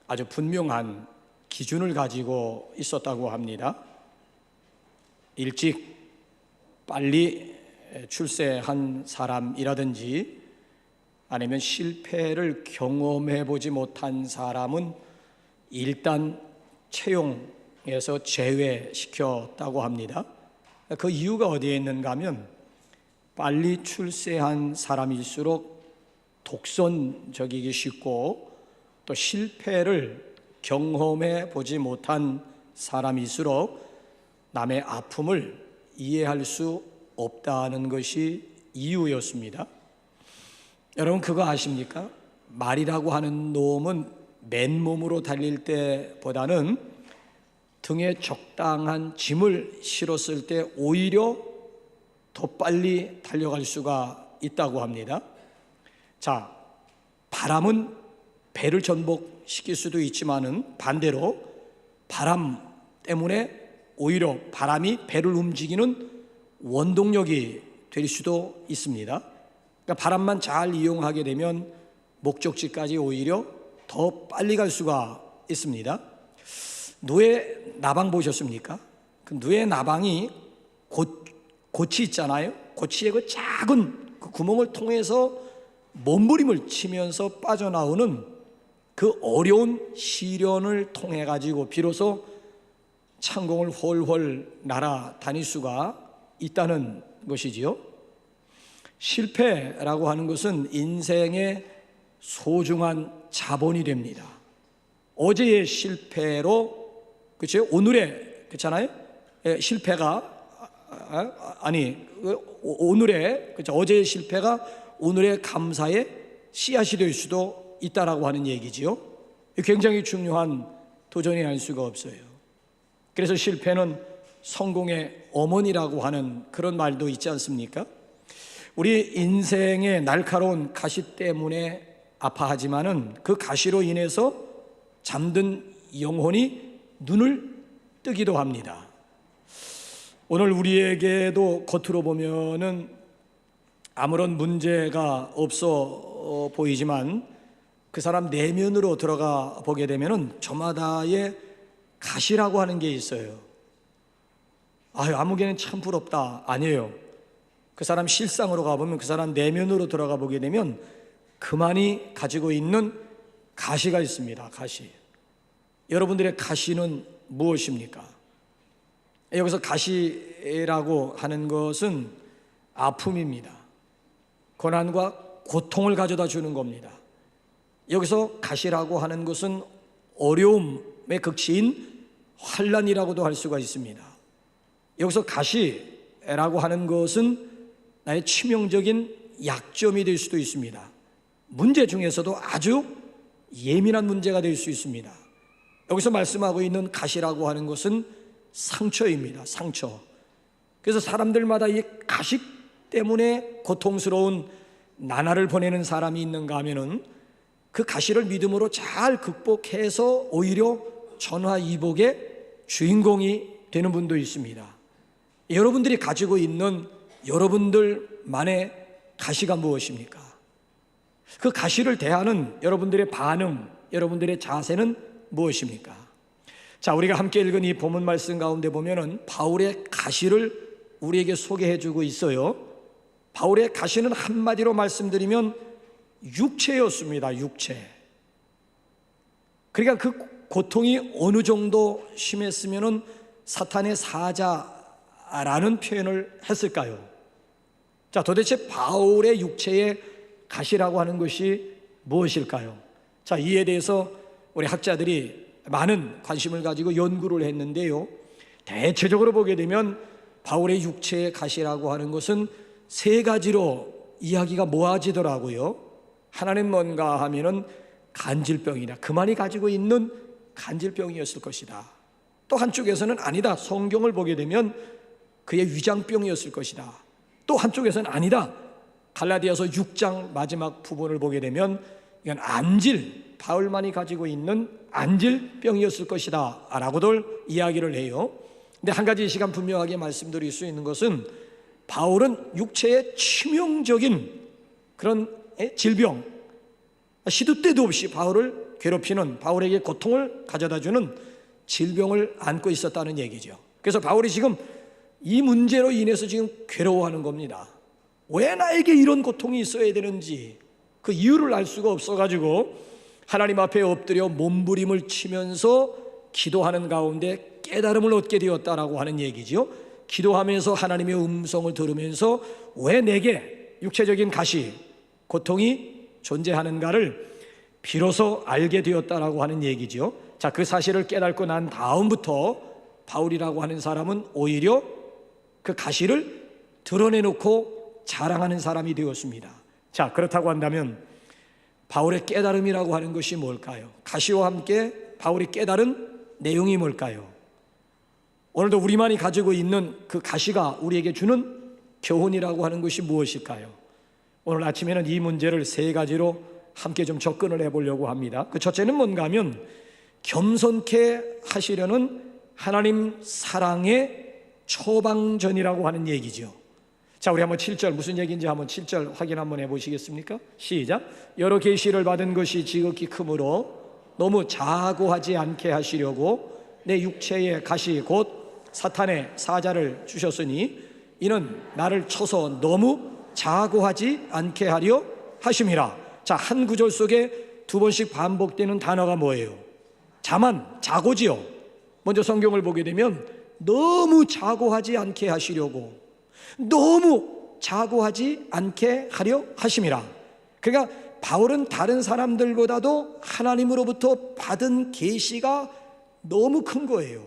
아주 분명한 기준을 가지고 있었다고 합니다. 일찍 빨리 출세한 사람이라든지 아니면 실패를 경험해 보지 못한 사람은 일단 채용에서 제외시켰다고 합니다. 그 이유가 어디에 있는가 하면 빨리 출세한 사람일수록 독선적이기 쉽고 또 실패를 경험해 보지 못한 사람일수록 남의 아픔을 이해할 수 없다는 것이 이유였습니다. 여러분 그거 아십니까? 말이라고 하는 놈은 맨몸으로 달릴 때보다는 등에 적당한 짐을 실었을 때 오히려 더 빨리 달려갈 수가 있다고 합니다. 자, 바람은 배를 전복시킬 수도 있지만은 반대로 바람 때문에 오히려 바람이 배를 움직이는 원동력이 될 수도 있습니다. 그러니까 바람만 잘 이용하게 되면 목적지까지 오히려 더 빨리 갈 수가 있습니다. 누에 나방 보셨습니까? 그 누에 나방이 고치 있잖아요. 고치의 그 작은 그 구멍을 통해서 몸부림을 치면서 빠져나오는 그 어려운 시련을 통해 가지고 비로소 창공을 훨훨 날아다닐 수가 있다는 것이지요. 실패라고 하는 것은 인생의 소중한 자본이 됩니다. 어제의 실패로 그렇죠? 오늘의 그렇잖아요. 실패가 오늘의 그렇죠? 어제의 실패가 오늘의 감사의 씨앗이 될 수도 있다라고 하는 얘기지요. 굉장히 중요한 도전이 알 수가 없어요. 그래서 실패는 성공의 어머니라고 하는 그런 말도 있지 않습니까? 우리 인생의 날카로운 가시 때문에 아파하지만은 그 가시로 인해서 잠든 영혼이 눈을 뜨기도 합니다. 오늘 우리에게도 겉으로 보면은 아무런 문제가 없어 보이지만 그 사람 내면으로 들어가 보게 되면은 저마다의 가시라고 하는 게 있어요. 아무개는 참 부럽다. 아니에요. 그 사람 실상으로 가보면 그 사람 내면으로 들어가 보게 되면 그만이 가지고 있는 가시가 있습니다. 가시. 여러분들의 가시는 무엇입니까? 여기서 가시라고 하는 것은 아픔입니다. 고난과 고통을 가져다 주는 겁니다. 여기서 가시라고 하는 것은 어려움의 극치인 환난이라고도 할 수가 있습니다. 여기서 가시라고 하는 것은 나의 치명적인 약점이 될 수도 있습니다. 문제 중에서도 아주 예민한 문제가 될 수 있습니다. 여기서 말씀하고 있는 가시라고 하는 것은 상처입니다. 상처. 그래서 사람들마다 이 가시 때문에 고통스러운 나날을 보내는 사람이 있는가 하면은 그 가시를 믿음으로 잘 극복해서 오히려 전화위복의 주인공이 되는 분도 있습니다. 여러분들이 가지고 있는 여러분들만의 가시가 무엇입니까? 그 가시를 대하는 여러분들의 반응, 여러분들의 자세는 무엇입니까? 자, 우리가 함께 읽은 이 본문 말씀 가운데 보면은 바울의 가시를 우리에게 소개해 주고 있어요. 바울의 가시는 한마디로 말씀드리면 육체였습니다. 육체. 그러니까 그 고통이 어느 정도 심했으면은 사탄의 사자라는 표현을 했을까요? 자, 도대체 바울의 육체의 가시라고 하는 것이 무엇일까요? 자, 이에 대해서 우리 학자들이 많은 관심을 가지고 연구를 했는데요. 대체적으로 보게 되면 바울의 육체의 가시라고 하는 것은 세 가지로 이야기가 모아지더라고요. 하나는 뭔가 하면은 간질병이다. 그만이 가지고 있는 간질병이었을 것이다. 또 한쪽에서는 아니다. 성경을 보게 되면 그의 위장병이었을 것이다. 또 한쪽에서는 아니다. 갈라디아서 6장 마지막 부분을 보게 되면 이건 안질, 바울만이 가지고 있는 안질병이었을 것이다 라고들 이야기를 해요. 근데 한 가지 이 시간 분명하게 말씀드릴 수 있는 것은 바울은 육체의 치명적인 그런 질병, 시도 때도 없이 바울을 괴롭히는, 바울에게 고통을 가져다주는 질병을 안고 있었다는 얘기죠. 그래서 바울이 지금 이 문제로 인해서 지금 괴로워하는 겁니다. 왜 나에게 이런 고통이 있어야 되는지 그 이유를 알 수가 없어가지고 하나님 앞에 엎드려 몸부림을 치면서 기도하는 가운데 깨달음을 얻게 되었다라고 하는 얘기죠. 기도하면서 하나님의 음성을 들으면서 왜 내게 육체적인 가시, 고통이 존재하는가를 비로소 알게 되었다라고 하는 얘기죠. 자, 그 사실을 깨닫고 난 다음부터 바울이라고 하는 사람은 오히려 그 가시를 드러내놓고 자랑하는 사람이 되었습니다. 자, 그렇다고 한다면 바울의 깨달음이라고 하는 것이 뭘까요? 가시와 함께 바울이 깨달은 내용이 뭘까요? 오늘도 우리만이 가지고 있는 그 가시가 우리에게 주는 교훈이라고 하는 것이 무엇일까요? 오늘 아침에는 이 문제를 세 가지로 함께 좀 접근을 해보려고 합니다. 그 첫째는 뭔가 하면 겸손케 하시려는 하나님 사랑의 처방전이라고 하는 얘기죠. 자, 우리 한번 7절 무슨 얘기인지 한번 7절 확인 한번 해보시겠습니까? 시작. 여러 계시를 받은 것이 지극히 크므로 너무 자고하지 않게 하시려고 내 육체의 가시 곧 사탄의 사자를 주셨으니 이는 나를 쳐서 너무 자고하지 않게 하려 하심이라. 자, 한 구절 속에 두 번씩 반복되는 단어가 뭐예요? 자만, 자고지요. 먼저 성경을 보게 되면 너무 자고하지 않게 하시려고, 너무 자고하지 않게 하려 하심이라. 그러니까 바울은 다른 사람들보다도 하나님으로부터 받은 계시가 너무 큰 거예요.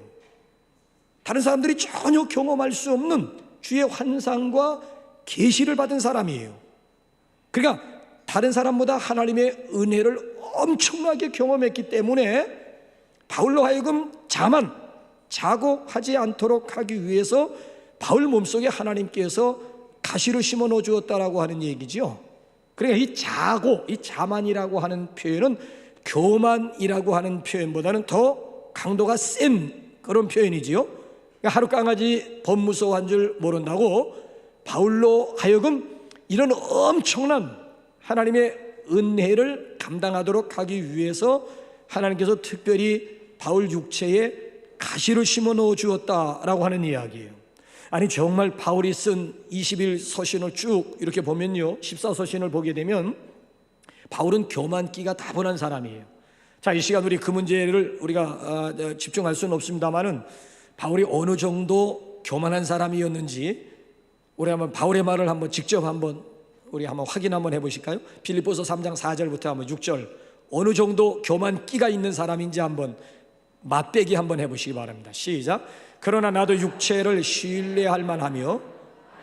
다른 사람들이 전혀 경험할 수 없는 주의 환상과 계시를 받은 사람이에요. 그러니까 다른 사람보다 하나님의 은혜를 엄청나게 경험했기 때문에 바울로 하여금 자고하지 않도록 하기 위해서 바울 몸속에 하나님께서 가시를 심어 넣어 주었다라고 하는 얘기죠. 그러니까 이 자만이라고 하는 표현은 교만이라고 하는 표현보다는 더 강도가 센 그런 표현이지요. 그러니까 하루 강아지 범 무서워한 줄 모른다고 바울로 하여금 이런 엄청난 하나님의 은혜를 감당하도록 하기 위해서 하나님께서 특별히 바울 육체에 가시를 심어 넣어 주었다라고 하는 이야기예요. 아니, 정말 바울이 쓴 21서신을 쭉 이렇게 보면요, 14서신을 보게 되면 바울은 교만기가 다분한 사람이에요. 자, 이 시간 우리 그 문제를 우리가 집중할 수는 없습니다만은 바울이 어느 정도 교만한 사람이었는지 우리 한번 바울의 말을 한번 직접 우리 한번 확인 한번 해보실까요? 빌립보서 3장 4절부터 한번 6절 어느 정도 교만기가 있는 사람인지 한번 맛배기 한번 해보시기 바랍니다. 시작. 그러나 나도 육체를 신뢰할 만하며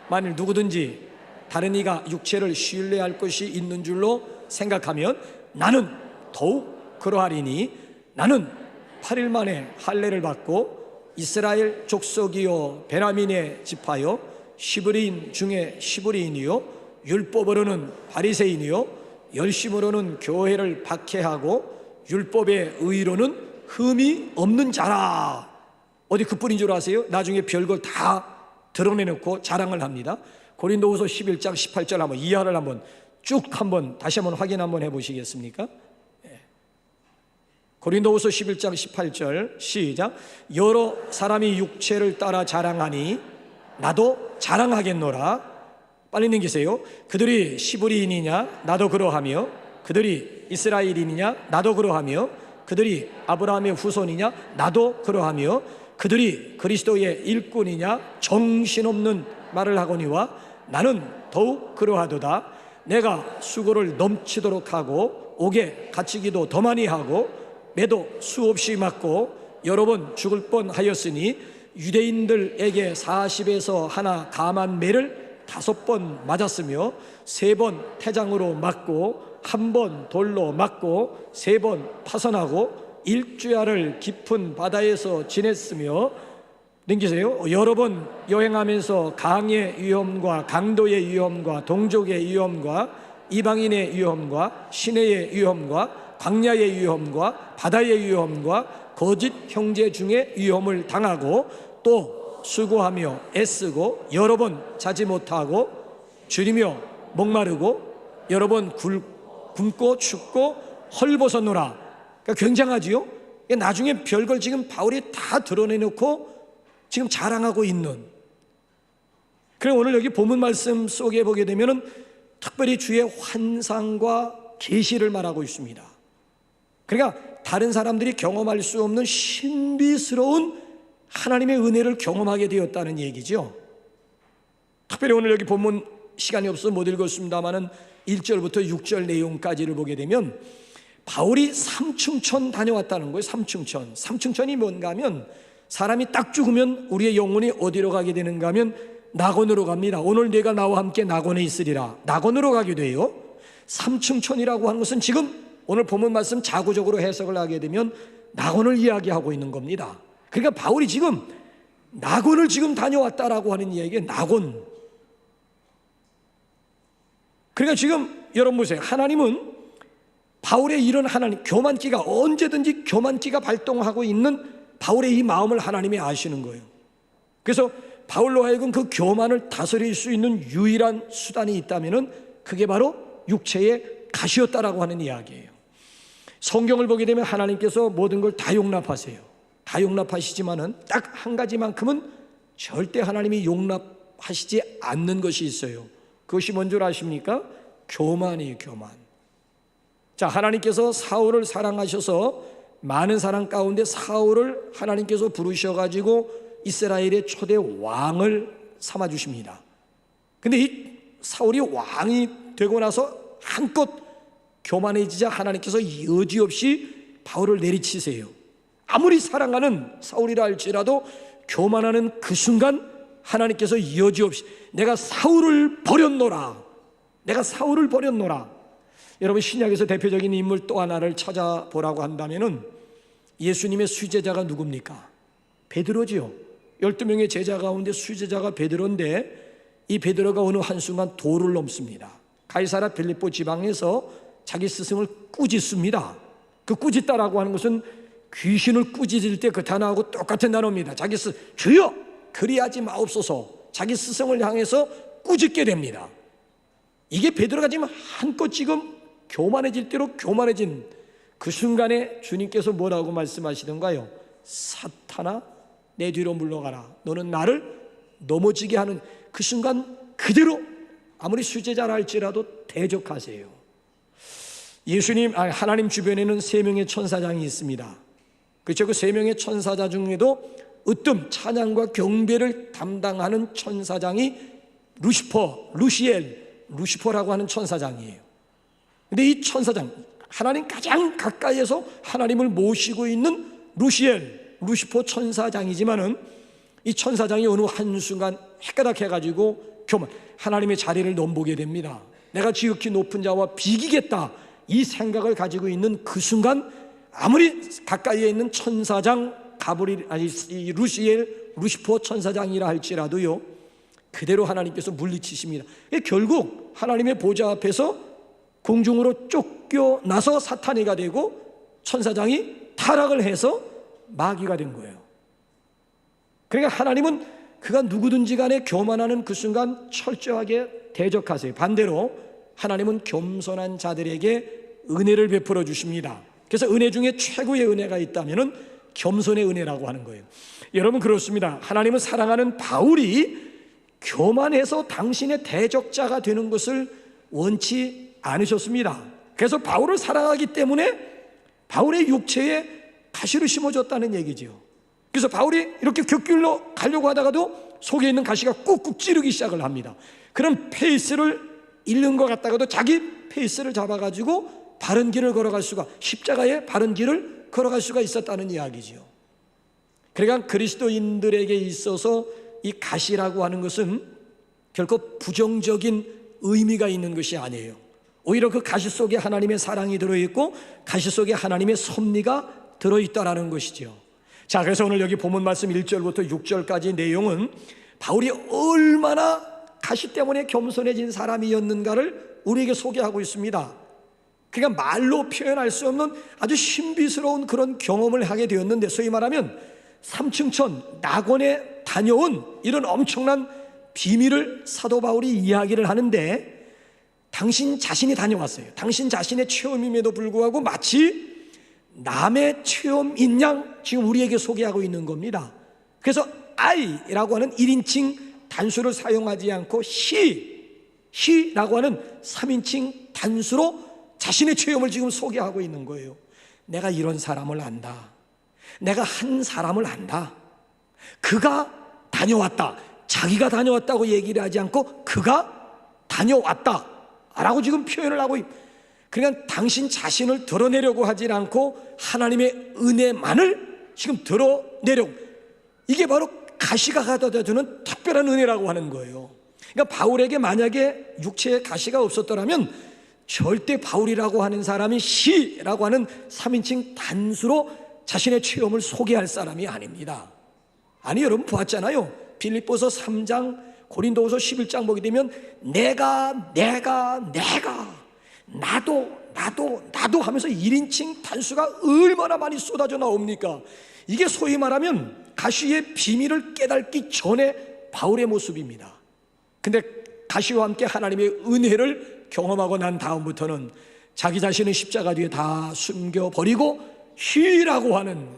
만일 누구든지 다른 이가 육체를 신뢰할 것이 있는 줄로 생각하면 나는 더욱 그러하리니 나는 8일 만에 할례를 받고 이스라엘 족속이요 베냐민의 지파요 시브리인 중에 시브리인이요 율법으로는 바리새인이요 열심으로는 교회를 박해하고 율법의 의로는 흠이 없는 자라. 어디 그뿐인 줄 아세요? 나중에 별걸 다 드러내놓고 자랑을 합니다. 고린도후서 11장 18절 한번 이하를 한번 쭉 한번 다시 한번 확인 한번 해보시겠습니까? 고린도후서 11장 18절 시작. 여러 사람이 육체를 따라 자랑하니 나도 자랑하겠노라. 빨리 넘기세요. 그들이 시브리인이냐 나도 그러하며 그들이 이스라엘인이냐 나도 그러하며 그들이 아브라함의 후손이냐 나도 그러하며 그들이 그리스도의 일꾼이냐 정신없는 말을 하거니와 나는 더욱 그러하도다. 내가 수고를 넘치도록 하고 옥에 갇히기도 더 많이 하고 매도 수없이 맞고 여러 번 죽을 뻔하였으니 유대인들에게 40에서 하나 감한 매를 5번 맞았으며 3번 태장으로 맞고 1번 돌로 맞고 3번 파선하고 일주야를 깊은 바다에서 지냈으며 넘기세요. 여러 번 여행하면서 강의 위험과 강도의 위험과 동족의 위험과 이방인의 위험과 시내의 위험과 광야의 위험과 바다의 위험과 거짓 형제 중에 위험을 당하고 또 수고하며 애쓰고 여러 번 자지 못하고 줄이며 목마르고 여러 번 굶고 춥고 헐벗었노라. 그러니까 굉장하지요. 나중에 별걸 지금 바울이 다 드러내놓고 지금 자랑하고 있는. 그럼 오늘 여기 본문 말씀 속에 보게 되면은 특별히 주의 환상과 계시를 말하고 있습니다. 그러니까 다른 사람들이 경험할 수 없는 신비스러운 하나님의 은혜를 경험하게 되었다는 얘기죠. 특별히 오늘 여기 본문 시간이 없어서 못 읽었습니다만은 1절부터 6절 내용까지를 보게 되면 바울이 삼층천 다녀왔다는 거예요. 삼층천. 삼층천이 뭔가 하면 사람이 딱 죽으면 우리의 영혼이 어디로 가게 되는가 하면 낙원으로 갑니다. 오늘 내가 나와 함께 낙원에 있으리라. 낙원으로 가게 돼요. 삼층천이라고 하는 것은 지금 오늘 본문 말씀 자구적으로 해석을 하게 되면 낙원을 이야기하고 있는 겁니다. 그러니까 바울이 지금 낙원을 지금 다녀왔다라고 하는 이야기가 낙원. 그러니까 지금 여러분 보세요. 하나님은 바울의 이런 하나님 교만기가 언제든지 교만기가 발동하고 있는 바울의 이 마음을 하나님이 아시는 거예요. 그래서 바울로 하여금 그 교만을 다스릴 수 있는 유일한 수단이 있다면은 그게 바로 육체의 가시였다라고 하는 이야기예요. 성경을 보게 되면 하나님께서 모든 걸 다 용납하세요. 다 용납하시지만은 딱 한 가지만큼은 절대 하나님이 용납하시지 않는 것이 있어요. 그것이 뭔 줄 아십니까? 교만이에요. 교만. 자, 하나님께서 사울을 사랑하셔서 많은 사람 가운데 사울을 하나님께서 부르셔가지고 이스라엘의 초대 왕을 삼아주십니다. 근데 이 사울이 왕이 되고 나서 한껏 교만해지자 하나님께서 여지없이 바울을 내리치세요. 아무리 사랑하는 사울이라 할지라도 교만하는 그 순간 하나님께서 여지없이 내가 사울을 버렸노라. 내가 사울을 버렸노라. 여러분 신약에서 대표적인 인물 또 하나를 찾아보라고 한다면은 예수님의 수제자가 누굽니까? 베드로지요. 12명의 제자 가운데 수제자가 베드로인데 이 베드로가 어느 한순간 도를 넘습니다. 가이사랴 빌립보 지방에서 자기 스승을 꾸짖습니다. 그 꾸짖다라고 하는 것은 귀신을 꾸짖을 때 그 단어하고 똑같은 단어입니다. 자기 주여 그리하지 마옵소서. 자기 스승을 향해서 꾸짖게 됩니다. 이게 베드로가 지금 한껏 지금 교만해질 대로 교만해진 그 순간에 주님께서 뭐라고 말씀하시던가요? 사탄아 내 뒤로 물러가라. 너는 나를 넘어지게 하는 그 순간 그대로 아무리 수제자라 할지라도 대적하세요. 하나님 주변에는 3명의 천사장이 있습니다. 그렇죠? 그 3명의 천사자 중에도 으뜸 찬양과 경배를 담당하는 천사장이 루시퍼라고 하는 천사장이에요. 근데 이 천사장, 하나님 가장 가까이에서 하나님을 모시고 있는 루시퍼 천사장이지만은 이 천사장이 어느 한순간 헷가닥해가지고 하나님의 자리를 넘보게 됩니다. 내가 지극히 높은 자와 비기겠다 이 생각을 가지고 있는 그 순간 아무리 가까이에 있는 천사장 루시퍼 천사장이라 할지라도요 그대로 하나님께서 물리치십니다. 결국 하나님의 보좌 앞에서 공중으로 쫓겨나서 사탄이가 되고 천사장이 타락을 해서 마귀가 된 거예요. 그러니까 하나님은 그가 누구든지 간에 교만하는 그 순간 철저하게 대적하세요. 반대로 하나님은 겸손한 자들에게 은혜를 베풀어 주십니다. 그래서 은혜 중에 최고의 은혜가 있다면은 겸손의 은혜라고 하는 거예요. 여러분 그렇습니다. 하나님은 사랑하는 바울이 교만해서 당신의 대적자가 되는 것을 원치 않으셨습니다. 그래서 바울을 사랑하기 때문에 바울의 육체에 가시를 심어줬다는 얘기죠. 그래서 바울이 이렇게 곁길로 가려고 하다가도 속에 있는 가시가 꾹꾹 찌르기 시작을 합니다. 그런 페이스를 잃는 것 같다가도 자기 페이스를 잡아가지고 바른 길을 걸어갈 수가, 십자가의 바른 길을 걸어갈 수가 있었다는 이야기죠. 그러니까 그리스도인들에게 있어서 이 가시라고 하는 것은 결코 부정적인 의미가 있는 것이 아니에요. 오히려 그 가시 속에 하나님의 사랑이 들어있고 가시 속에 하나님의 섭리가 들어있다라는 것이죠. 자, 그래서 오늘 여기 본문 말씀 1절부터 6절까지 내용은 바울이 얼마나 가시 때문에 겸손해진 사람이었는가를 우리에게 소개하고 있습니다. 그러니까 말로 표현할 수 없는 아주 신비스러운 그런 경험을 하게 되었는데, 소위 말하면 삼층천 낙원에 다녀온 이런 엄청난 비밀을 사도 바울이 이야기를 하는데, 당신 자신이 다녀왔어요. 당신 자신의 체험임에도 불구하고 마치 남의 체험인 양 지금 우리에게 소개하고 있는 겁니다. 그래서 I라고 하는 1인칭 단수를 사용하지 않고 He라고 하는 3인칭 단수로 자신의 체험을 지금 소개하고 있는 거예요. 내가 이런 사람을 안다. 내가 한 사람을 안다. 그가 다녀왔다. 자기가 다녀왔다고 얘기를 하지 않고 그가 다녀왔다 라고 지금 표현을 하고 그러니까 당신 자신을 드러내려고 하지 않고 하나님의 은혜만을 지금 드러내려고, 이게 바로 가시가 가져다주는 특별한 은혜라고 하는 거예요. 그러니까 바울에게 만약에 육체의 가시가 없었더라면 절대 바울이라고 하는 사람이 시라고 하는 3인칭 단수로 자신의 체험을 소개할 사람이 아닙니다. 아니, 여러분 보았잖아요. 빌립보서 3장, 고린도후서 11장 보게 되면 내가 나도 하면서 1인칭 단수가 얼마나 많이 쏟아져 나옵니까? 이게 소위 말하면 가시의 비밀을 깨닫기 전에 바울의 모습입니다. 근데 가시와 함께 하나님의 은혜를 경험하고 난 다음부터는 자기 자신의 십자가 뒤에 다 숨겨버리고 희라고 하는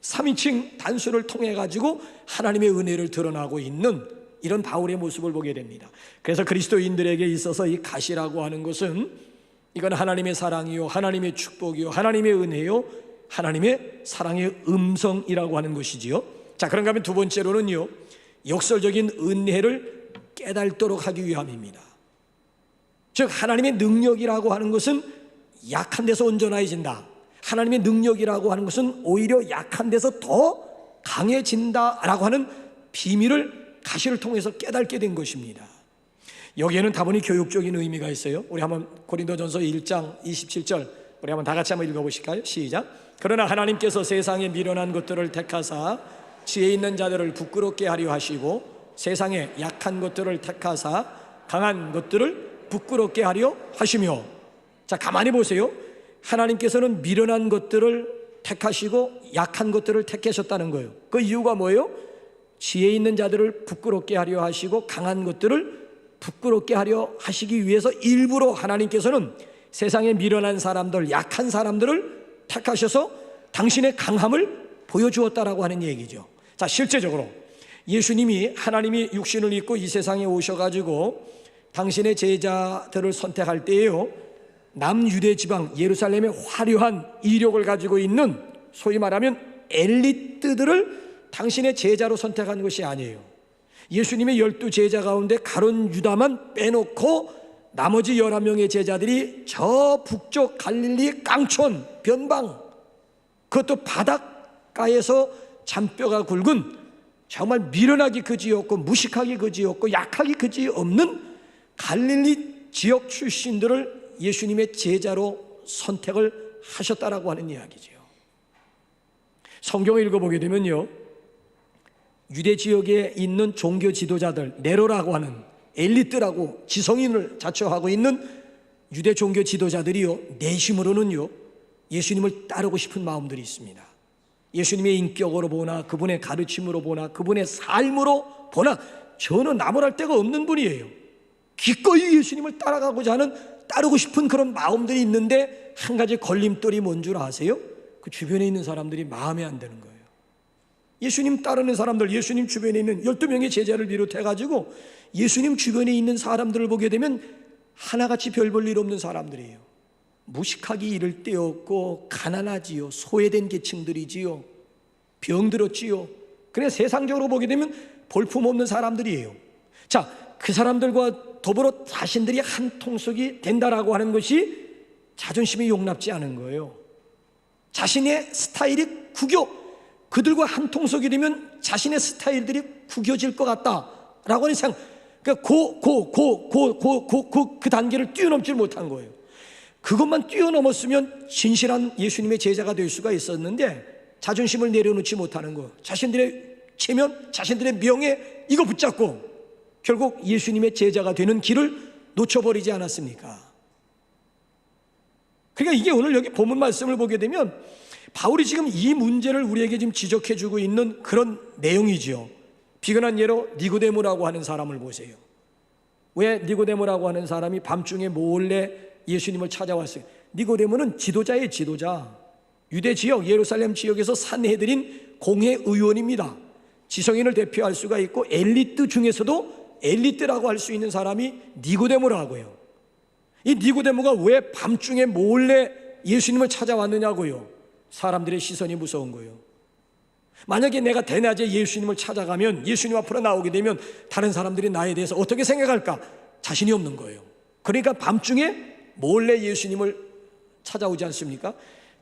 3인칭 단수를 통해 가지고 하나님의 은혜를 드러나고 있는 이런 바울의 모습을 보게 됩니다. 그래서 그리스도인들에게 있어서 이 가시라고 하는 것은 이건 하나님의 사랑이요, 하나님의 축복이요, 하나님의 은혜요, 하나님의 사랑의 음성이라고 하는 것이지요. 자, 그런가 하면 두 번째로는요, 역설적인 은혜를 깨닫도록 하기 위함입니다. 즉 하나님의 능력이라고 하는 것은 약한 데서 온전해진다. 하나님의 능력이라고 하는 것은 오히려 약한 데서 더 강해진다라고 하는 비밀을 가시를 통해서 깨닫게 된 것입니다. 여기에는 다분히 교육적인 의미가 있어요. 우리 한번 고린도전서 1장 27절 우리 한번 다 같이 한번 읽어보실까요? 시작. 그러나 하나님께서 세상에 미련한 것들을 택하사 지혜 있는 자들을 부끄럽게 하려 하시고 세상에 약한 것들을 택하사 강한 것들을 부끄럽게 하려 하시며. 자, 가만히 보세요. 하나님께서는 미련한 것들을 택하시고 약한 것들을 택하셨다는 거예요. 그 이유가 뭐예요? 지혜 있는 자들을 부끄럽게 하려 하시고 강한 것들을 부끄럽게 하려 하시기 위해서 일부러 하나님께서는 세상에 미련한 사람들, 약한 사람들을 택하셔서 당신의 강함을 보여주었다라고 하는 얘기죠. 자, 실제적으로 예수님이 하나님이 육신을 입고 이 세상에 오셔가지고 당신의 제자들을 선택할 때에요, 남유대 지방 예루살렘의 화려한 이력을 가지고 있는 소위 말하면 엘리트들을 당신의 제자로 선택한 것이 아니에요. 예수님의 12제자 가운데 가룟 유다만 빼놓고 나머지 11명의 제자들이 저 북쪽 갈릴리 깡촌 변방, 그것도 바닷가에서 잔뼈가 굵은 정말 미련하기 그지없고 무식하기 그지없고 약하기 그지없는 갈릴리 지역 출신들을 예수님의 제자로 선택을 하셨다라고 하는 이야기죠. 성경을 읽어보게 되면요, 유대 지역에 있는 종교 지도자들, 네로라고 하는 엘리트라고 지성인을 자처하고 있는 유대 종교 지도자들이요, 내심으로는요 예수님을 따르고 싶은 마음들이 있습니다. 예수님의 인격으로 보나 그분의 가르침으로 보나 그분의 삶으로 보나 저는 나무랄 데가 없는 분이에요. 기꺼이 예수님을 따라가고자 하는, 따르고 싶은 그런 마음들이 있는데 한 가지 걸림돌이 뭔 줄 아세요? 그 주변에 있는 사람들이 마음에 안 드는 거예요. 예수님 따르는 사람들, 예수님 주변에 있는 12명의 제자를 비롯해가지고 예수님 주변에 있는 사람들을 보게 되면 하나같이 별 볼 일 없는 사람들이에요. 무식하기 이를 데 없고 가난하지요, 소외된 계층들이지요, 병들었지요. 그래 세상적으로 보게 되면 볼품없는 사람들이에요. 자, 그 사람들과 더불어 자신들이 한 통속이 된다라고 하는 것이 자존심이 용납지 않은 거예요. 자신의 스타일이 그들과 한 통속이 되면 자신의 스타일들이 구겨질 것 같다라고 하는 생각, 그러니까 그 단계를 뛰어넘지 못한 거예요. 그것만 뛰어넘었으면 진실한 예수님의 제자가 될 수가 있었는데 자존심을 내려놓지 못하는 거, 자신들의 체면, 자신들의 명예 이거 붙잡고 결국 예수님의 제자가 되는 길을 놓쳐버리지 않았습니까? 그러니까 이게 오늘 여기 본문 말씀을 보게 되면 바울이 지금 이 문제를 우리에게 지금 지적해주고 있는 그런 내용이죠. 비근한 예로 니고데모라고 하는 사람을 보세요. 왜 니고데모라고 하는 사람이 밤중에 몰래 예수님을 찾아왔어요? 니고데모는 지도자예요, 지도자. 유대 지역, 예루살렘 지역에서 산헤드린 공회의원입니다. 지성인을 대표할 수가 있고 엘리트 중에서도 엘리트라고 할 수 있는 사람이 니고데모라고요. 이 니고데모가 왜 밤중에 몰래 예수님을 찾아왔느냐고요. 사람들의 시선이 무서운 거예요. 만약에 내가 대낮에 예수님을 찾아가면, 예수님 앞으로 나오게 되면 다른 사람들이 나에 대해서 어떻게 생각할까? 자신이 없는 거예요. 그러니까 밤중에 몰래 예수님을 찾아오지 않습니까?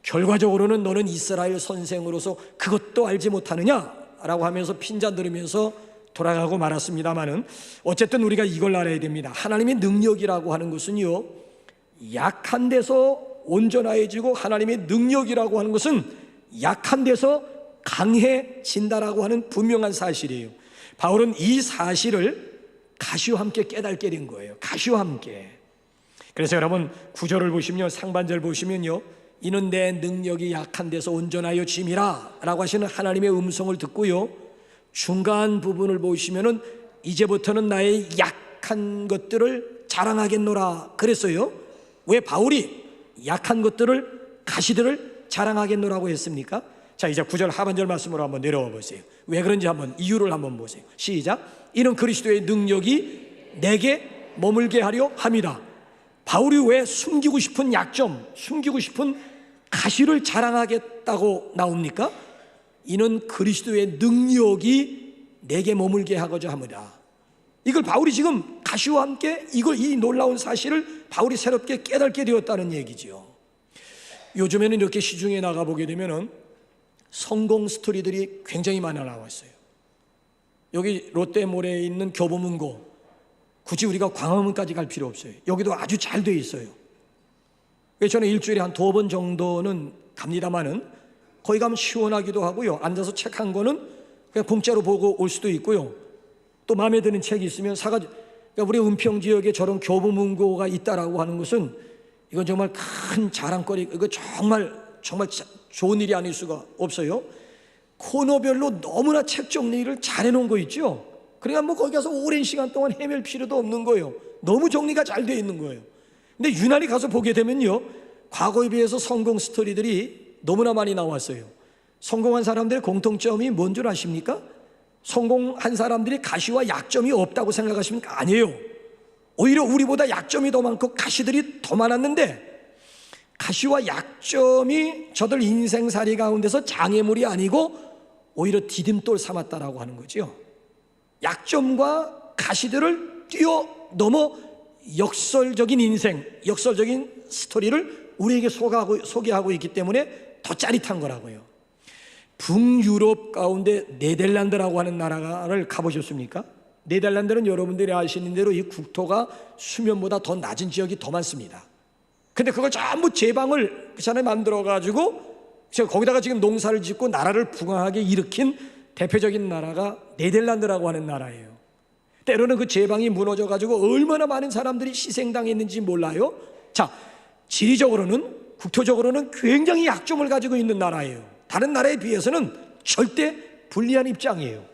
결과적으로는 너는 이스라엘 선생으로서 그것도 알지 못하느냐라고 하면서 핀잔 들으면서 돌아가고 말았습니다마는, 어쨌든 우리가 이걸 알아야 됩니다. 하나님의 능력이라고 하는 것은요, 약한 데서 온전해지고, 하나님의 능력이라고 하는 것은 약한 데서 강해진다라고 하는 분명한 사실이에요. 바울은 이 사실을 가시와 함께 깨닫게 된 거예요. 가시와 함께. 그래서 여러분 9절을 보시면, 상반절 보시면요, 이는 내 능력이 약한 데서 온전하여 짐이라 라고 하시는 하나님의 음성을 듣고요, 중간 부분을 보시면은 이제부터는 나의 약한 것들을 자랑하겠노라 그랬어요. 왜 바울이 약한 것들을, 가시들을 자랑하겠노라고 했습니까? 자, 이제 9절 하반절 말씀으로 한번 내려와 보세요. 왜 그런지 한번 이유를 한번 보세요. 시작. 이는 그리스도의 능력이 내게 머물게 하려 함이다. 바울이 왜 숨기고 싶은 약점, 숨기고 싶은 가시를 자랑하겠다고 나옵니까? 이는 그리스도의 능력이 내게 머물게 하고자 합니다. 이걸 바울이 지금 가시와 함께 이 놀라운 사실을 바울이 새롭게 깨닫게 되었다는 얘기죠. 요즘에는 이렇게 시중에 나가보게 되면은 성공 스토리들이 굉장히 많이 나왔어요. 여기 롯데몰에 있는 교보문고, 굳이 우리가 광화문까지 갈 필요 없어요. 여기도 아주 잘 돼 있어요. 그래서 저는 일주일에 한 2번 정도는 갑니다만은, 거기 가면 시원하기도 하고요, 앉아서 책 한 권은 그냥 공짜로 보고 올 수도 있고요, 또 마음에 드는 책이 있으면 사가지고. 그러니까 우리 은평 지역에 저런 교보문고가 있다라고 하는 것은 이건 정말 큰 자랑거리, 이거 정말 좋은 일이 아닐 수가 없어요. 코너별로 너무나 책 정리를 잘 해놓은 거 있죠. 그러니까 뭐 거기 가서 오랜 시간 동안 헤맬 필요도 없는 거예요. 너무 정리가 잘 되어 있는 거예요. 근데 유난히 가서 보게 되면요, 과거에 비해서 성공 스토리들이 너무나 많이 나왔어요. 성공한 사람들의 공통점이 뭔 줄 아십니까? 성공한 사람들이 가시와 약점이 없다고 생각하십니까? 아니에요. 오히려 우리보다 약점이 더 많고 가시들이 더 많았는데, 가시와 약점이 저들 인생살이 가운데서 장애물이 아니고 오히려 디딤돌 삼았다라고 하는 거죠. 약점과 가시들을 뛰어넘어 역설적인 인생, 역설적인 스토리를 우리에게 소개하고 있기 때문에 더 짜릿한 거라고요. 북유럽 가운데 네덜란드라고 하는 나라를 가보셨습니까? 네덜란드는 여러분들이 아시는 대로 이 국토가 수면보다 더 낮은 지역이 더 많습니다. 근데 그걸 전부 제방을 그 전에 만들어가지고 거기다가 지금 농사를 짓고 나라를 부강하게 일으킨 대표적인 나라가 네덜란드라고 하는 나라예요. 때로는 그 제방이 무너져가지고 얼마나 많은 사람들이 희생당했는지 몰라요. 자, 지리적으로는, 국토적으로는 굉장히 약점을 가지고 있는 나라예요. 다른 나라에 비해서는 절대 불리한 입장이에요.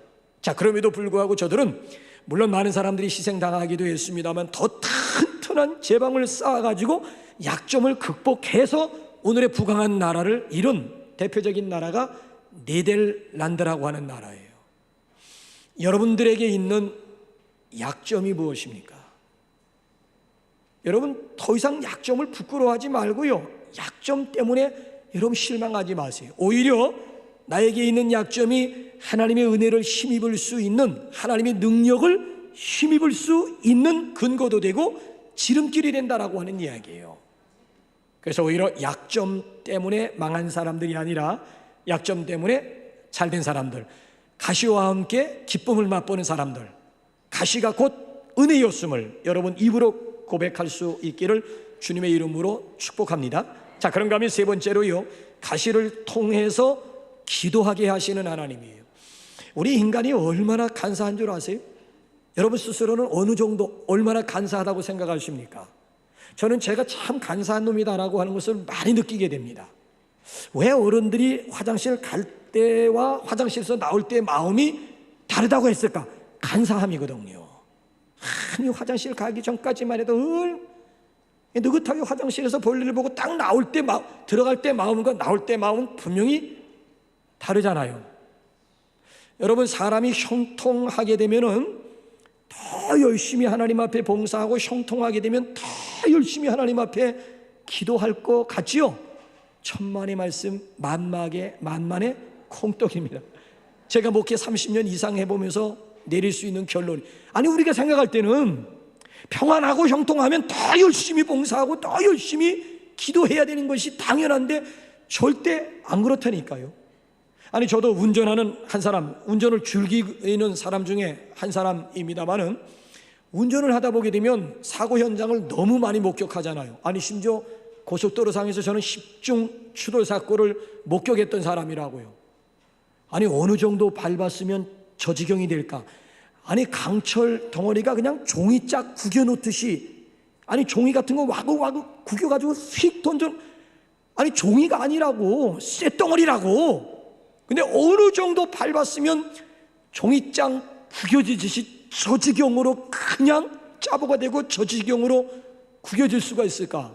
자, 그럼에도 불구하고 저들은 물론 많은 사람들이 희생당하기도 했습니다만 더 튼튼한 제방을 쌓아가지고 약점을 극복해서 오늘의 부강한 나라를 이룬 대표적인 나라가 네덜란드라고 하는 나라예요. 여러분들에게 있는 약점이 무엇입니까? 여러분 더 이상 약점을 부끄러워하지 말고요, 약점 때문에 여러분 실망하지 마세요. 오히려 나에게 있는 약점이 하나님의 은혜를 힘입을 수 있는, 하나님의 능력을 힘입을 수 있는 근거도 되고 지름길이 된다라고 하는 이야기예요. 그래서 오히려 약점 때문에 망한 사람들이 아니라 약점 때문에 잘된 사람들, 가시와 함께 기쁨을 맛보는 사람들, 가시가 곧 은혜였음을 여러분 입으로 고백할 수 있기를 주님의 이름으로 축복합니다. 자, 그런가 하면 세 번째로요, 가시를 통해서 기도하게 하시는 하나님이에요. 우리 인간이 얼마나 간사한 줄 아세요? 여러분 스스로는 어느 정도 얼마나 간사하다고 생각하십니까? 저는 제가 참 간사한 놈이다라고 하는 것을 많이 느끼게 됩니다. 왜 어른들이 화장실 갈 때와 화장실에서 나올 때의 마음이 다르다고 했을까? 간사함이거든요. 아니 화장실 가기 전까지만 해도 느긋하게 화장실에서 볼일을 보고 딱 나올 때 들어갈 때 마음과 나올 때 마음은 분명히 다르잖아요. 여러분, 사람이 형통하게 되면은 더 열심히 하나님 앞에 봉사하고, 형통하게 되면 더 열심히 하나님 앞에 기도할 것 같지요? 천만의 말씀 만만의 콩떡입니다. 제가 목회 30년 이상 해보면서 내릴 수 있는 결론, 아니 우리가 생각할 때는 평안하고 형통하면 더 열심히 봉사하고 더 열심히 기도해야 되는 것이 당연한데 절대 안 그렇다니까요. 아니 저도 운전하는 한 사람, 운전을 즐기는 사람 중에 한 사람입니다만은, 운전을 하다 보게 되면 사고 현장을 너무 많이 목격하잖아요. 아니 심지어 고속도로상에서 저는 10중 추돌 사고를 목격했던 사람이라고요. 아니 어느 정도 밟았으면 저 지경이 될까? 아니 강철 덩어리가 그냥 종이짝 구겨놓듯이, 아니 종이 같은 거 와구와구 구겨가지고 휙 던져, 아니 종이가 아니라고 쇳덩어리라고. 근데 어느 정도 밟았으면 종이장 구겨지듯이 저 지경으로 그냥 짜보가 되고 저 지경으로 구겨질 수가 있을까?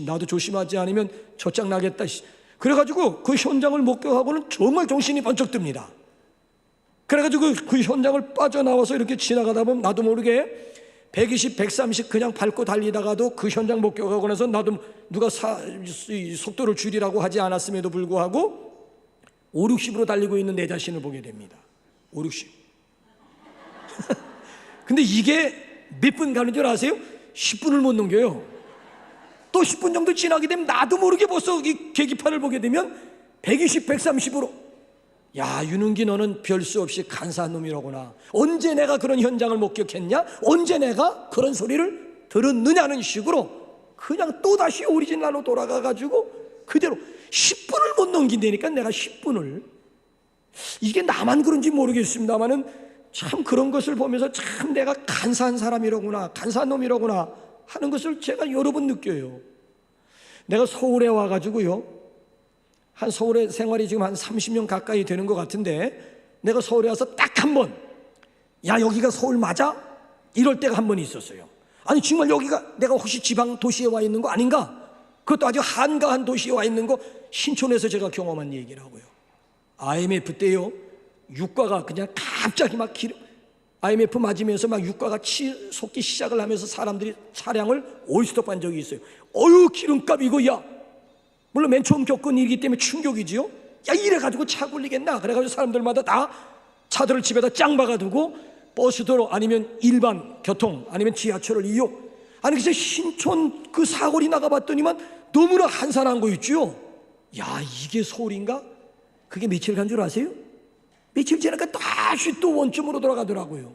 나도 조심하지 않으면 저짝 나겠다. 그래가지고 그 현장을 목격하고는 정말 정신이 번쩍 듭니다. 그래가지고 그 현장을 빠져나와서 이렇게 지나가다 보면 나도 모르게 120, 130 그냥 밟고 달리다가도 그 현장 목격하고 나서 나도 누가 속도를 줄이라고 하지 않았음에도 불구하고 5, 60으로 달리고 있는 내 자신을 보게 됩니다. 5, 60. 근데 이게 몇 분 가는 줄 아세요? 10분을 못 넘겨요. 또 10분 정도 지나게 되면 나도 모르게 벌써 이 계기판을 보게 되면 120, 130으로, 야 유능기 너는 별 수 없이 간사한 놈이로구나. 언제 내가 그런 현장을 목격했냐? 언제 내가 그런 소리를 들었느냐는 식으로 그냥 또다시 오리지널로 돌아가가지고 그대로 10분을 못 넘긴다니까. 내가 10분을, 이게 나만 그런지 모르겠습니다만은 참 그런 것을 보면서 참 내가 간사한 사람이로구나, 간사한 놈이로구나 하는 것을 제가 여러 번 느껴요. 내가 서울에 와가지고요, 한 서울에 생활이 지금 한 30년 가까이 되는 것 같은데, 내가 서울에 와서 딱 한 번, 야 여기가 서울 맞아? 이럴 때가 한 번 있었어요. 아니 정말 여기가 내가 혹시 지방 도시에 와 있는 거 아닌가? 그것도 아주 한가한 도시에 와 있는 거 신촌에서 제가 경험한 얘기라고요. IMF 때요, 유가가 그냥 갑자기 막 IMF 맞으면서 막 유가가 치솟기 시작을 하면서 사람들이 차량을 올스톱한 적이 있어요. 어휴 기름값 이거, 야 물론 맨 처음 겪은 일이기 때문에 충격이지요. 야 이래가지고 차 굴리겠나? 그래가지고 사람들마다 다 차들을 집에다 짱 박아두고 버스도로 아니면 일반 교통 아니면 지하철을 이용. 아니 그래서 신촌 그 사거리 나가봤더니만 너무나 한산한 거 있죠. 야 이게 서울인가? 그게 며칠 간 줄 아세요? 며칠 지나니까 다시 또 원점으로 돌아가더라고요.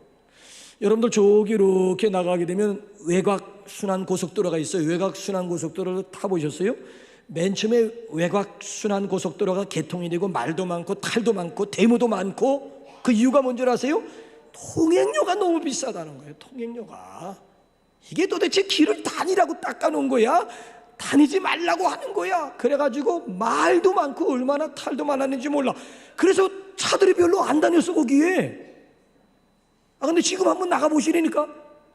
여러분들 저기 이렇게 나가게 되면 외곽 순환 고속도로가 있어요. 외곽 순환 고속도로를 타보셨어요? 맨 처음에 외곽 순환 고속도로가 개통이 되고 말도 많고 탈도 많고 데모도 많고, 그 이유가 뭔 줄 아세요? 통행료가 너무 비싸다는 거예요. 통행료가. 이게 도대체 길을 다니라고 닦아놓은 거야? 다니지 말라고 하는 거야. 그래가지고 말도 많고 얼마나 탈도 많았는지 몰라. 그래서 차들이 별로 안 다녔어 거기에. 근데 지금 한번 나가보시라니까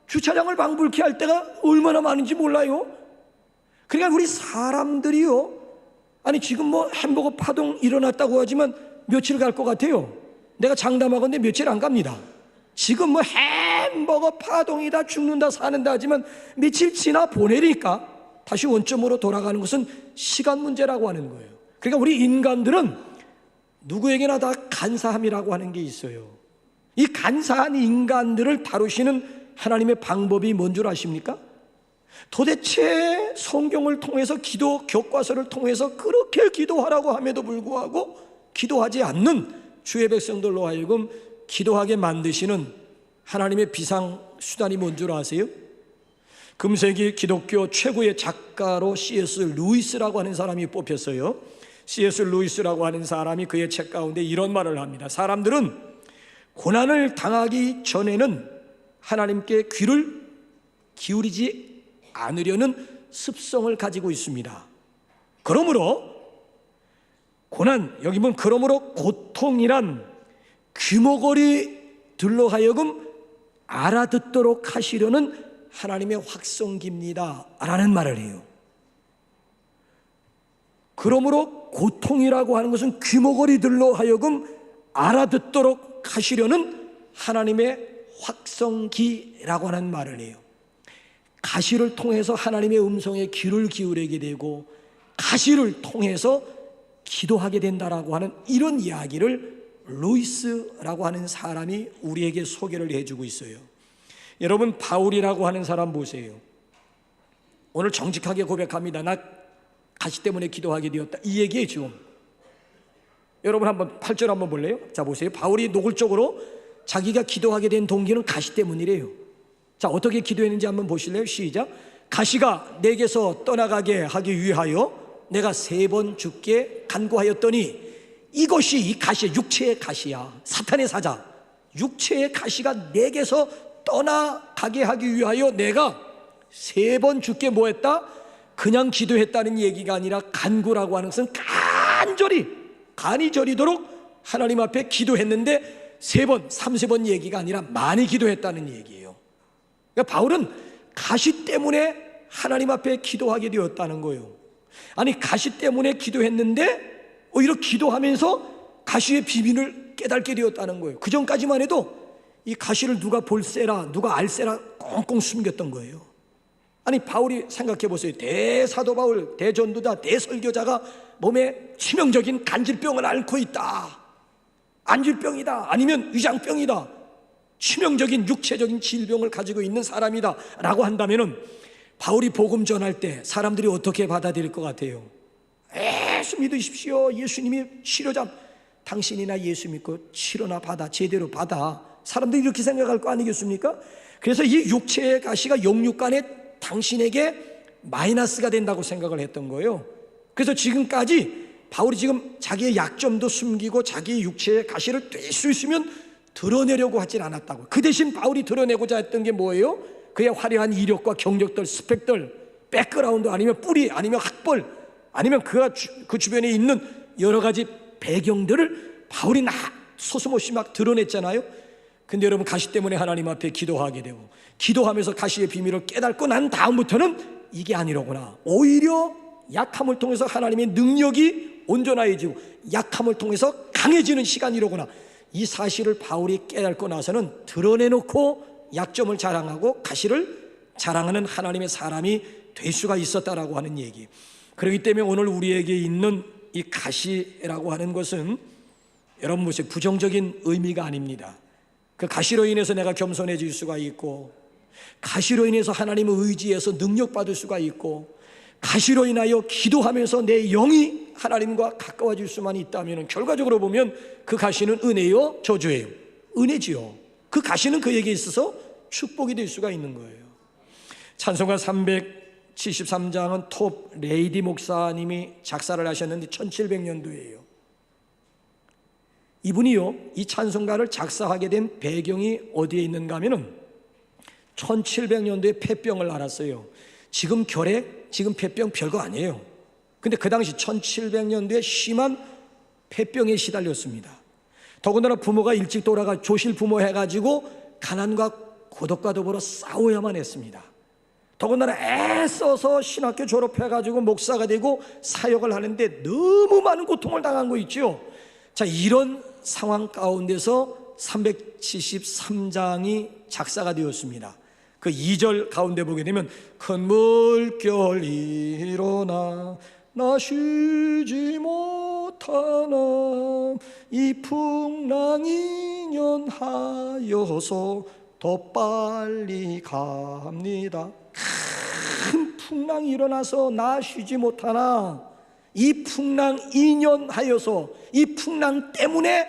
주차장을 방불케 할 때가 얼마나 많은지 몰라요. 그러니까 우리 사람들이요, 아니 지금 뭐 햄버거 파동 일어났다고 하지만 며칠 갈 것 같아요? 내가 장담하건대 며칠 안 갑니다. 지금 뭐 햄버거 파동이다, 죽는다, 사는다 하지만 며칠 지나 보내니까 다시 원점으로 돌아가는 것은 시간 문제라고 하는 거예요. 그러니까 우리 인간들은 누구에게나 다 간사함이라고 하는 게 있어요. 이 간사한 인간들을 다루시는 하나님의 방법이 뭔 줄 아십니까? 도대체 성경을 통해서 기도 교과서를 통해서 그렇게 기도하라고 함에도 불구하고 기도하지 않는 주의 백성들로 하여금 기도하게 만드시는 하나님의 비상수단이 뭔 줄 아세요? 금세기 기독교 최고의 작가로 C.S. 루이스라고 하는 사람이 뽑혔어요. C.S. 루이스라고 하는 사람이 그의 책 가운데 이런 말을 합니다. 사람들은 고난을 당하기 전에는 하나님께 귀를 기울이지 않으려는 습성을 가지고 있습니다. 그러므로 고난, 여기 보면 그러므로 고통이란 귀머거리들로 하여금 알아듣도록 하시려는 하나님의 확성기입니다 라는 말을 해요. 그러므로 고통이라고 하는 것은 귀머거리들로 하여금 알아듣도록 하시려는 하나님의 확성기라고 하는 말을 해요. 가시를 통해서 하나님의 음성에 귀를 기울이게 되고 가시를 통해서 기도하게 된다라고 하는 이런 이야기를 루이스라고 하는 사람이 우리에게 소개를 해주고 있어요. 여러분, 바울이라고 하는 사람 보세요. 오늘 정직하게 고백합니다. 나 가시 때문에 기도하게 되었다, 이 얘기예요. 지금 여러분 한번 8절 한번 볼래요? 자, 보세요. 바울이 노골적으로 자기가 기도하게 된 동기는 가시 때문이래요. 자, 어떻게 기도했는지 한번 보실래요? 시작. 가시가 내게서 떠나가게 하기 위하여 내가 3번 주께 간구하였더니, 이것이 이 가시, 육체의 가시야. 사탄의 사자, 육체의 가시가 내게서 떠나가게 하기 위하여 내가 3번 주께 뭐 했다? 그냥 기도했다는 얘기가 아니라 간구라고 하는 것은 간이 저리도록 하나님 앞에 기도했는데 3번, 3번 얘기가 아니라 많이 기도했다는 얘기예요. 그러니까 바울은 가시 때문에 하나님 앞에 기도하게 되었다는 거예요. 아니, 가시 때문에 기도했는데 오히려 기도하면서 가시의 비밀을 깨닫게 되었다는 거예요. 그 전까지만 해도 이 가시를 누가 볼세라, 누가 알세라 꽁꽁 숨겼던 거예요. 아니, 바울이 생각해 보세요. 대사도 바울, 대전도자, 대설교자가 몸에 치명적인 간질병을 앓고 있다, 안질병이다, 아니면 위장병이다, 치명적인 육체적인 질병을 가지고 있는 사람이다 라고 한다면은 바울이 복음 전할 때 사람들이 어떻게 받아들일 것 같아요? 예수 믿으십시오. 예수님이 치료자, 당신이나 예수 믿고 치료나 받아, 제대로 받아. 사람들이 이렇게 생각할 거 아니겠습니까? 그래서 이 육체의 가시가 영육간에 당신에게 마이너스가 된다고 생각을 했던 거예요. 그래서 지금까지 바울이 지금 자기의 약점도 숨기고 자기의 육체의 가시를 될 수 있으면 드러내려고 하진 않았다고. 그 대신 바울이 드러내고자 했던 게 뭐예요? 그의 화려한 이력과 경력들, 스펙들, 백그라운드, 아니면 뿌리, 아니면 학벌, 아니면 그 주변에 있는 여러 가지 배경들을 바울이 소스없이 막 드러냈잖아요. 근데 여러분, 가시 때문에 하나님 앞에 기도하게 되고 기도하면서 가시의 비밀을 깨닫고 난 다음부터는 이게 아니로구나, 오히려 약함을 통해서 하나님의 능력이 온전해지고 약함을 통해서 강해지는 시간이로구나, 이 사실을 바울이 깨닫고 나서는 드러내놓고 약점을 자랑하고 가시를 자랑하는 하나님의 사람이 될 수가 있었다라고 하는 얘기. 그렇기 때문에 오늘 우리에게 있는 이 가시라고 하는 것은 여러분 보세요, 부정적인 의미가 아닙니다. 그 가시로 인해서 내가 겸손해질 수가 있고, 가시로 인해서 하나님을 의지해서 능력받을 수가 있고, 가시로 인하여 기도하면서 내 영이 하나님과 가까워질 수만 있다면 결과적으로 보면 그 가시는 은혜요, 저주예요? 은혜지요. 그 가시는 그에게 있어서 축복이 될 수가 있는 거예요. 찬송가 373장은 톱 레이디 목사님이 작사를 하셨는데 1700년도예요. 이분이요, 이 찬송가를 작사하게 된 배경이 어디에 있는가 하면은 1700년도에 폐병을 앓았어요. 지금 결핵, 지금 폐병 별거 아니에요. 근데 그 당시 1700년도에 심한 폐병에 시달렸습니다. 더군다나 부모가 일찍 돌아가 조실 부모 해가지고 가난과 고독과 더불어 싸워야만 했습니다. 더군다나 애써서 신학교 졸업해가지고 목사가 되고 사역을 하는데 너무 많은 고통을 당한 거 있죠. 자, 이런 상황 가운데서 373장이 작사가 되었습니다. 그 2절 가운데 보게 되면 큰 물결 일어나 나 쉬지 못하나 이 풍랑이 연하여서 더 빨리 갑니다. 큰 풍랑이 일어나서 나 쉬지 못하나 이 풍랑 인연하여서 이 풍랑 때문에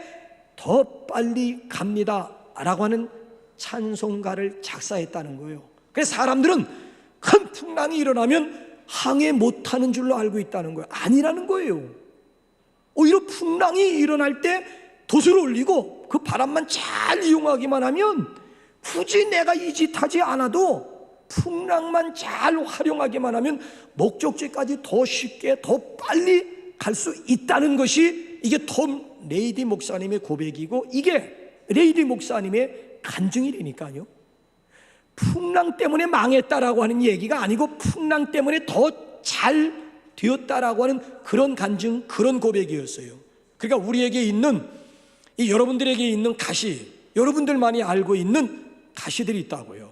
더 빨리 갑니다 라고 하는 찬송가를 작사했다는 거예요. 그래서 사람들은 큰 풍랑이 일어나면 항해 못하는 줄로 알고 있다는 거예요. 아니라는 거예요. 오히려 풍랑이 일어날 때 돛을 올리고 그 바람만 잘 이용하기만 하면 굳이 내가 이 짓 하지 않아도 풍랑만 잘 활용하기만 하면 목적지까지 더 쉽게 더 빨리 갈 수 있다는 것이 이게 톰 레이디 목사님의 고백이고 이게 레이디 목사님의 간증이라니까요. 풍랑 때문에 망했다라고 하는 얘기가 아니고 풍랑 때문에 더 잘 되었다라고 하는 그런 간증, 그런 고백이었어요. 그러니까 우리에게 있는, 이 여러분들에게 있는 가시, 여러분들만이 알고 있는 가시들이 있다고요.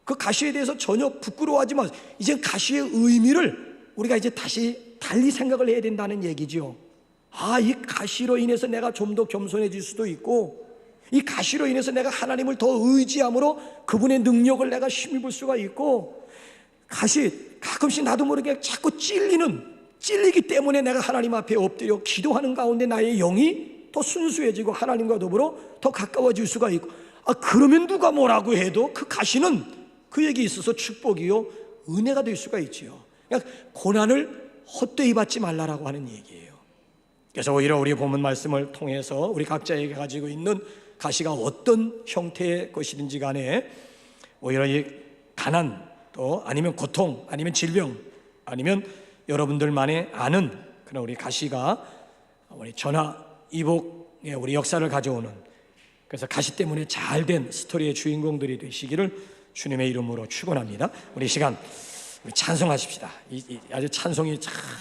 그 가시에 대해서 전혀 부끄러워하지 마세요. 이제 가시의 의미를 우리가 이제 다시 달리 생각을 해야 된다는 얘기죠. 이 가시로 인해서 내가 좀 더 겸손해질 수도 있고, 이 가시로 인해서 내가 하나님을 더 의지함으로 그분의 능력을 내가 힘입을 수가 있고, 가시, 가끔씩 나도 모르게 자꾸 찔리기 때문에 내가 하나님 앞에 엎드려 기도하는 가운데 나의 영이 더 순수해지고 하나님과 더불어 더 가까워질 수가 있고, 그러면 누가 뭐라고 해도 그 가시는 그에게 있어서 축복이요 은혜가 될 수가 있지요. 그러니까 고난을 헛되이 받지 말라라고 하는 얘기예요. 그래서 오히려 우리 본문 말씀을 통해서 우리 각자에게 가지고 있는 가시가 어떤 형태의 것이든지 간에 오히려 이 가난, 또 아니면 고통, 아니면 질병, 아니면 여러분들만의 아는 그런 우리 가시가 우리 전화 이복의 우리 역사를 가져오는, 그래서 가시 때문에 잘된 스토리의 주인공들이 되시기를 주님의 이름으로 축원합니다. 우리 시간 우리 찬송하십시다. 아주 찬송이 참